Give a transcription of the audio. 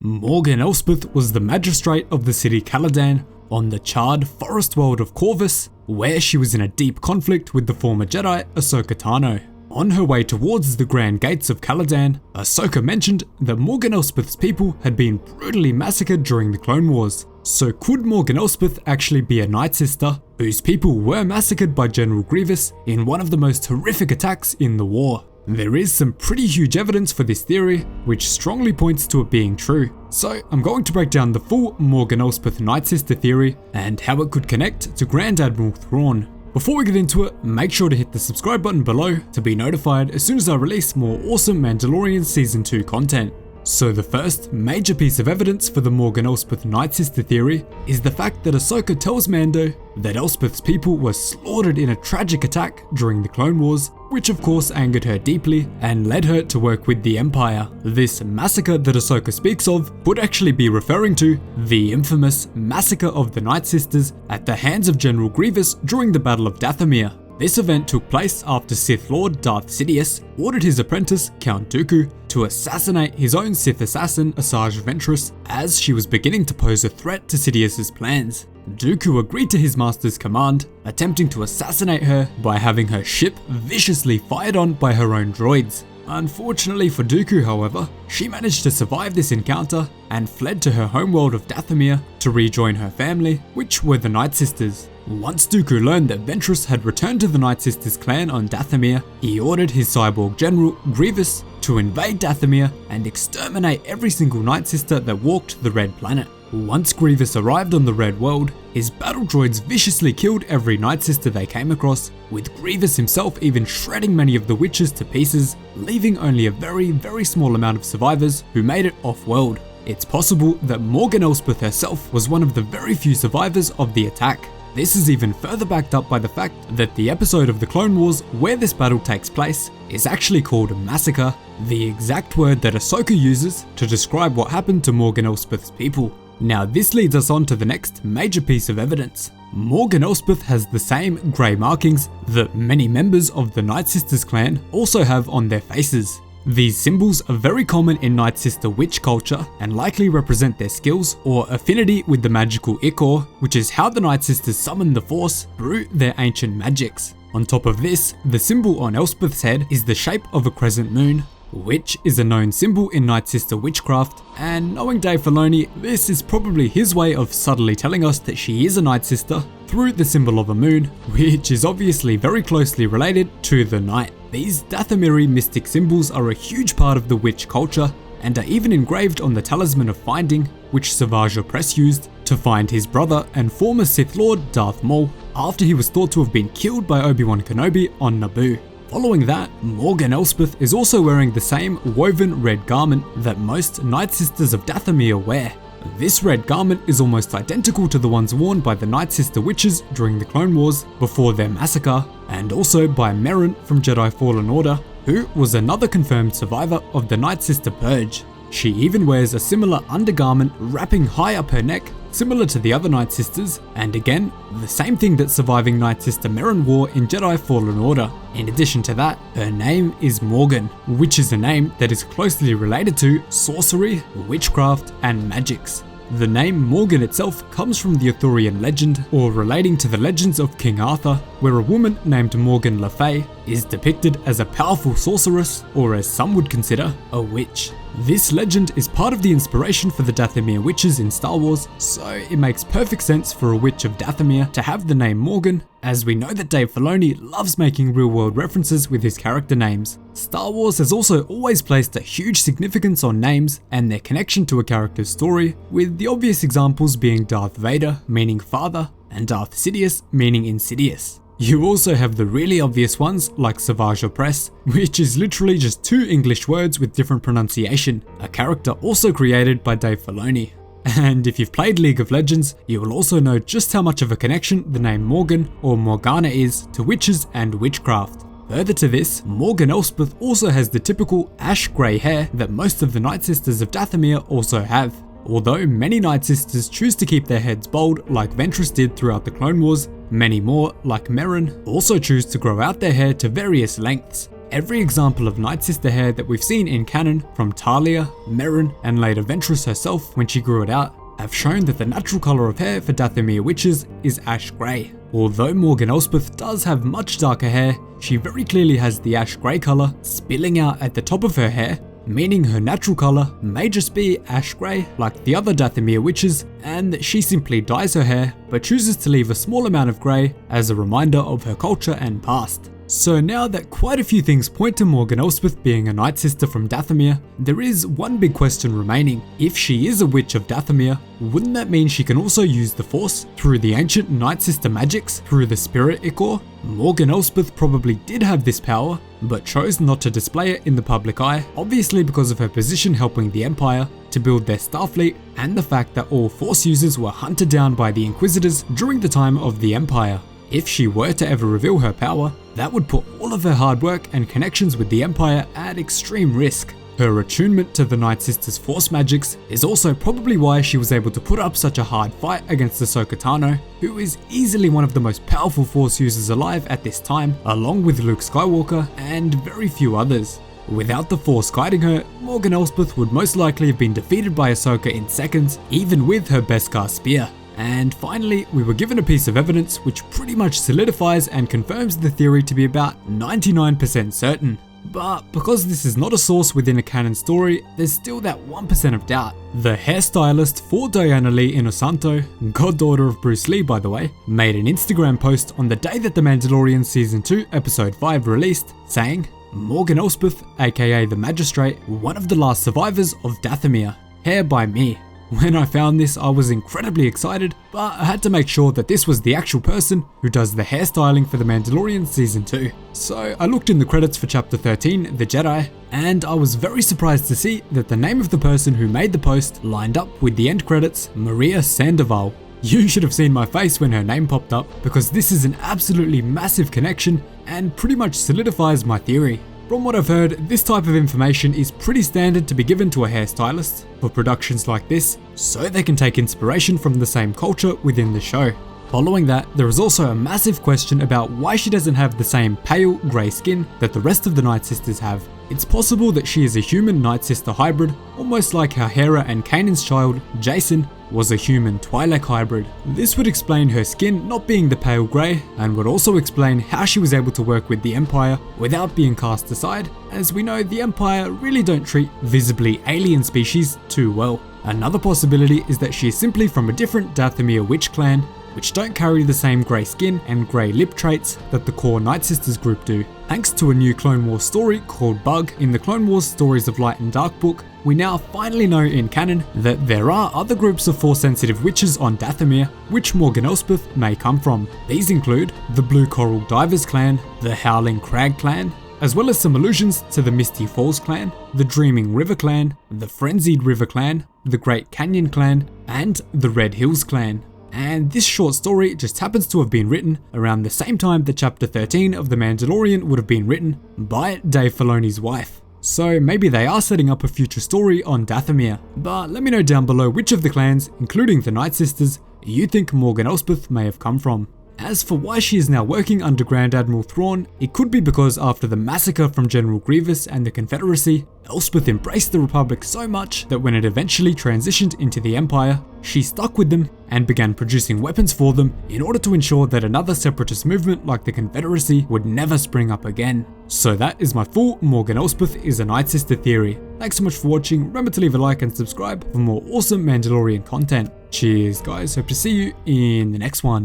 Morgan Elsbeth was the Magistrate of the City Calodan on the charred forest world of Corvus, where she was in a deep conflict with the former Jedi Ahsoka Tano. On her way towards the grand gates of Caladan, Ahsoka mentioned that Morgan Elsbeth's people had been brutally massacred during the Clone Wars. So could Morgan Elsbeth actually be a Nightsister whose people were massacred by General Grievous in one of the most horrific attacks in the war? There is some pretty huge evidence for this theory, which strongly points to it being true. So I'm going to break down the full Morgan Elsbeth Nightsister Theory and how it could connect to Grand Admiral Thrawn. Before we get into it, make sure to hit the subscribe button below to be notified as soon as I release more awesome Mandalorian Season 2 content. So the first major piece of evidence for the Morgan Elsbeth Nightsister Theory is the fact that Ahsoka tells Mando that Elsbeth's people were slaughtered in a tragic attack during the Clone Wars, which of course angered her deeply and led her to work with the Empire. This massacre that Ahsoka speaks of would actually be referring to the infamous Massacre of the Nightsisters at the hands of General Grievous during the Battle of Dathomir. This event took place after Sith Lord Darth Sidious ordered his apprentice Count Dooku to assassinate his own Sith assassin Asajj Ventress as she was beginning to pose a threat to Sidious's plans. Dooku agreed to his master's command, attempting to assassinate her by having her ship viciously fired on by her own droids. Unfortunately for Dooku, however, she managed to survive this encounter and fled to her homeworld of Dathomir to rejoin her family, which were the Nightsisters. Once Dooku learned that Ventress had returned to the Nightsisters clan on Dathomir, he ordered his cyborg general, Grievous, to invade Dathomir and exterminate every single Nightsister that walked the Red Planet. Once Grievous arrived on the Red World, his battle droids viciously killed every Nightsister they came across, with Grievous himself even shredding many of the witches to pieces, leaving only a very small amount of survivors who made it off-world. It's possible that Morgan Elsbeth herself was one of the very few survivors of the attack. This is even further backed up by the fact that the episode of the Clone Wars where this battle takes place is actually called Massacre, the exact word that Ahsoka uses to describe what happened to Morgan Elsbeth's people. Now this leads us on to the next major piece of evidence. Morgan Elsbeth has the same grey markings that many members of the Nightsisters clan also have on their faces. These symbols are very common in Nightsister witch culture and likely represent their skills or affinity with the magical ichor, which is how the Nightsisters summon the Force through their ancient magics. On top of this, the symbol on Elsbeth's head is the shape of a crescent moon, which is a known symbol in Nightsister witchcraft, and knowing Dave Filoni, this is probably his way of subtly telling us that she is a Nightsister through the symbol of a moon, which is obviously very closely related to the night. These Dathomiri mystic symbols are a huge part of the witch culture and are even engraved on the Talisman of Finding, which Savage Opress used to find his brother and former Sith Lord Darth Maul after he was thought to have been killed by Obi-Wan Kenobi on Naboo. Following that, Morgan Elsbeth is also wearing the same woven red garment that most Nightsisters of Dathomir wear. This red garment is almost identical to the ones worn by the Nightsister witches during the Clone Wars before their massacre, and also by Merrin from Jedi Fallen Order, who was another confirmed survivor of the Nightsister Purge. She even wears a similar undergarment wrapping high up her neck, similar to the other Nightsisters, and again, the same thing that surviving Nightsister Merrin wore in Jedi Fallen Order. In addition to that, her name is Morgan, which is a name that is closely related to sorcery, witchcraft, and magics. The name Morgan itself comes from the Arthurian legend, or relating to the legends of King Arthur, where a woman named Morgan Le Fay is depicted as a powerful sorceress, or as some would consider, a witch. This legend is part of the inspiration for the Dathomir witches in Star Wars, so it makes perfect sense for a witch of Dathomir to have the name Morgan, as we know that Dave Filoni loves making real-world references with his character names. Star Wars has also always placed a huge significance on names and their connection to a character's story, with the obvious examples being Darth Vader, meaning father, and Darth Sidious, meaning insidious. You also have the really obvious ones like Savage Opress, which is literally just two English words with different pronunciation, a character also created by Dave Filoni. And if you've played League of Legends, you will also know just how much of a connection the name Morgan or Morgana is to witches and witchcraft. Further to this, Morgan Elsbeth also has the typical ash grey hair that most of the Nightsisters of Dathomir also have. Although many Nightsisters choose to keep their heads bald like Ventress did throughout the Clone Wars, many more, like Merrin, also choose to grow out their hair to various lengths. Every example of Nightsister hair that we've seen in canon, from Talia, Merrin, and later Ventress herself when she grew it out, have shown that the natural colour of hair for Dathomir witches is ash grey. Although Morgan Elsbeth does have much darker hair, she very clearly has the ash grey colour spilling out at the top of her hair, meaning her natural colour may just be ash grey like the other Dathomir witches, and that she simply dyes her hair but chooses to leave a small amount of grey as a reminder of her culture and past. So now that quite a few things point to Morgan Elsbeth being a Nightsister from Dathomir, there is one big question remaining. If she is a witch of Dathomir, wouldn't that mean she can also use the Force through the ancient Nightsister magics through the Spirit Ichor? Morgan Elsbeth probably did have this power, but chose not to display it in the public eye, obviously because of her position helping the Empire to build their Starfleet and the fact that all Force users were hunted down by the Inquisitors during the time of the Empire. If she were to ever reveal her power, that would put all of her hard work and connections with the Empire at extreme risk. Her attunement to the Nightsisters' Force magics is also probably why she was able to put up such a hard fight against Ahsoka Tano, who is easily one of the most powerful Force users alive at this time, along with Luke Skywalker and very few others. Without the Force guiding her, Morgan Elsbeth would most likely have been defeated by Ahsoka in seconds, even with her Beskar spear. And finally, we were given a piece of evidence which pretty much solidifies and confirms the theory to be about 99% certain. But because this is not a source within a canon story, there's still that 1% of doubt. The hairstylist for Diana Lee Inosanto, goddaughter of Bruce Lee by the way, made an Instagram post on the day that The Mandalorian Season 2 Episode 5 released, saying, "Morgan Elsbeth, aka the Magistrate, one of the last survivors of Dathomir. Hair by me." When I found this, I was incredibly excited, but I had to make sure that this was the actual person who does the hairstyling for The Mandalorian Season 2. So I looked in the credits for Chapter 13, The Jedi, and I was very surprised to see that the name of the person who made the post lined up with the end credits, Maria Sandoval. You should have seen my face when her name popped up, because this is an absolutely massive connection and pretty much solidifies my theory. From what I've heard, this type of information is pretty standard to be given to a hairstylist for productions like this, so they can take inspiration from the same culture within the show. Following that, there is also a massive question about why she doesn't have the same pale, grey skin that the rest of the Nightsisters have. It's possible that she is a human Nightsister hybrid, almost like how Hera and Kanan's child, Jason, was a human Twi'lek hybrid. This would explain her skin not being the pale grey, and would also explain how she was able to work with the Empire without being cast aside, as we know the Empire really don't treat visibly alien species too well. Another possibility is that she is simply from a different Dathomir witch clan, which don't carry the same grey skin and grey lip traits that the core Nightsisters group do. Thanks to a new Clone Wars story called Bug in the Clone Wars Stories of Light and Dark book, we now finally know in canon that there are other groups of Force-sensitive witches on Dathomir, which Morgan Elsbeth may come from. These include the Blue Coral Divers clan, the Howling Crag clan, as well as some allusions to the Misty Falls clan, the Dreaming River clan, the Frenzied River clan, the Great Canyon clan, and the Red Hills clan. And this short story just happens to have been written around the same time that Chapter 13 of The Mandalorian would have been written by Dave Filoni's wife. So maybe they are setting up a future story on Dathomir. But let me know down below which of the clans, including the Nightsisters, you think Morgan Elsbeth may have come from. As for why she is now working under Grand Admiral Thrawn, it could be because after the massacre from General Grievous and the Confederacy, Elsbeth embraced the Republic so much that when it eventually transitioned into the Empire, she stuck with them and began producing weapons for them in order to ensure that another separatist movement like the Confederacy would never spring up again. So that is my full Morgan Elsbeth is a Nightsister theory. Thanks so much for watching, remember to leave a like and subscribe for more awesome Mandalorian content. Cheers guys, hope to see you in the next one.